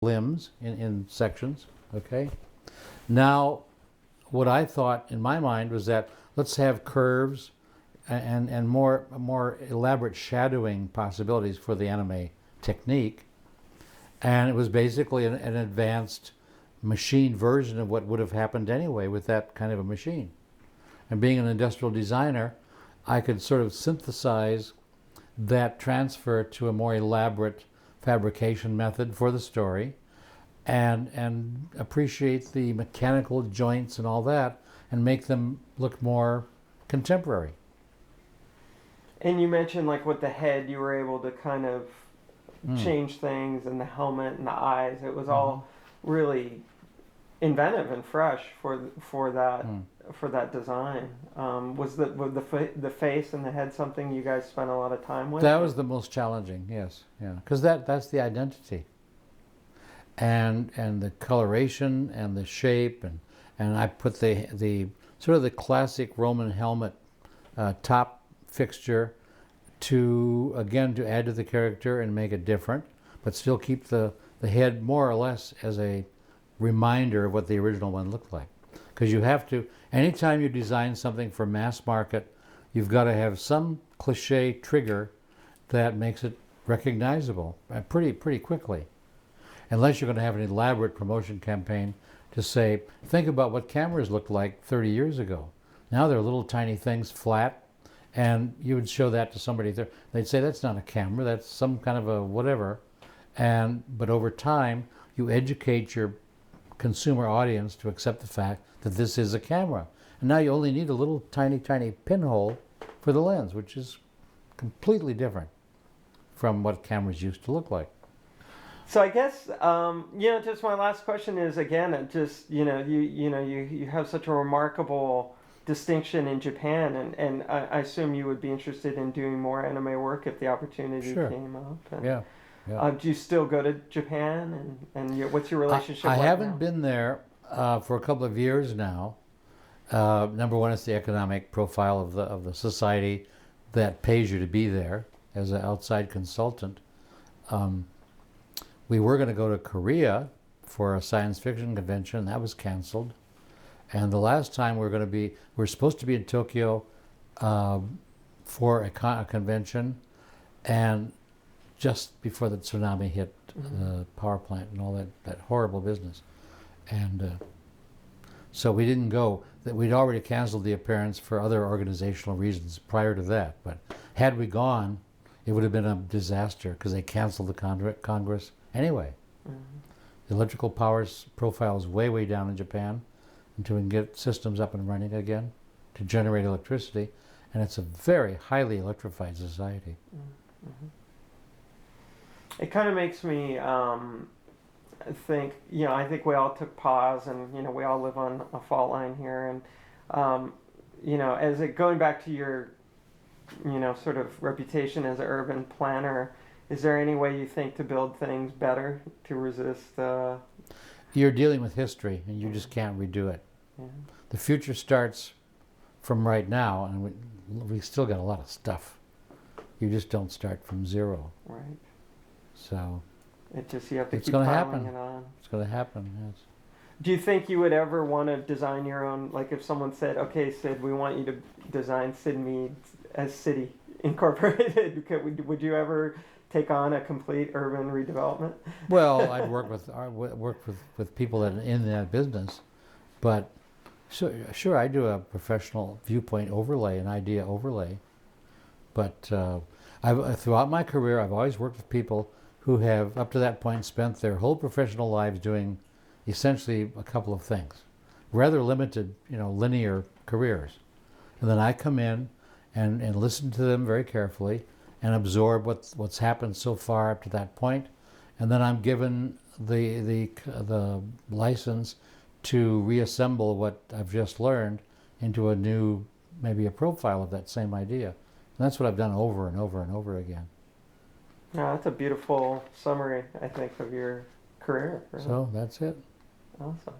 limbs in sections, okay? Now, what I thought in my mind was that let's have curves and more elaborate shadowing possibilities for the anime technique. And it was basically an advanced machine version of what would have happened anyway with that kind of a machine. And being an industrial designer, I could sort of synthesize that transfer to a more elaborate fabrication method for the story and appreciate the mechanical joints and all that and make them look more contemporary. And you mentioned like with the head, you were able to kind of change things, and the helmet and the eyes. It was all really inventive and fresh for that design. Was the face and the head something you guys spent a lot of time with? That was the most challenging, yes, yeah, because that's the identity, and the coloration and the shape and I put the sort of the classic Roman helmet top fixture to add to the character and make it different, but still keep the head more or less as a reminder of what the original one looked like. Because you have to, anytime you design something for mass market, you've got to have some cliche trigger that makes it recognizable pretty quickly. Unless you're going to have an elaborate promotion campaign to say, think about what cameras looked like 30 years ago. Now they're little tiny things, flat, and you would show that to somebody. They'd say, that's not a camera, that's some kind of a whatever. But over time, you educate your consumer audience to accept the fact that this is a camera. And now you only need a little tiny pinhole for the lens, which is completely different from what cameras used to look like. So I guess just my last question is, again, just you have such a remarkable distinction in Japan, and I assume you would be interested in doing more anime work if the opportunity came up. And, yeah. do you still go to Japan, and what's your relationship? I like haven't now? been there for a couple of years now. Number one, it's the economic profile of the society that pays you to be there as an outside consultant. We were going to go to Korea for a science fiction convention. That was canceled. And the last time we're supposed to be in Tokyo for a convention, and just before the tsunami hit the power plant and all that horrible business. And so we didn't go. We'd already canceled the appearance for other organizational reasons prior to that. But had we gone, it would have been a disaster because they canceled the Congress anyway. The electrical power profile is way down in Japan until we can get systems up and running again to generate electricity. And it's a very highly electrified society. It kind of makes me think, I think we all took pause, and, we all live on a fault line here. And, going back to your, sort of reputation as an urban planner, is there any way you think to build things better to resist? You're dealing with history, and you just can't redo it. Yeah. The future starts from right now, and we still got a lot of stuff. You just don't start from zero. Right. So you have to keep going to piling happen. It on. It's going to happen, yes. Do you think you would ever want to design your own, like if someone said, okay, Syd, we want you to design Syd Mead as City Incorporated, would you ever take on a complete urban redevelopment? Well, I'd work with people that are in that business, but sure, I do a professional viewpoint overlay, an idea overlay, but throughout my career, I've always worked with people who have, up to that point, spent their whole professional lives doing essentially a couple of things, rather limited, linear careers. And then I come in and listen to them very carefully and absorb what's happened so far up to that point, and then I'm given the license to reassemble what I've just learned into a new, maybe a profile of that same idea. And that's what I've done over and over and over again. Yeah, that's a beautiful summary, I think, of your career. Really. So that's it. Awesome.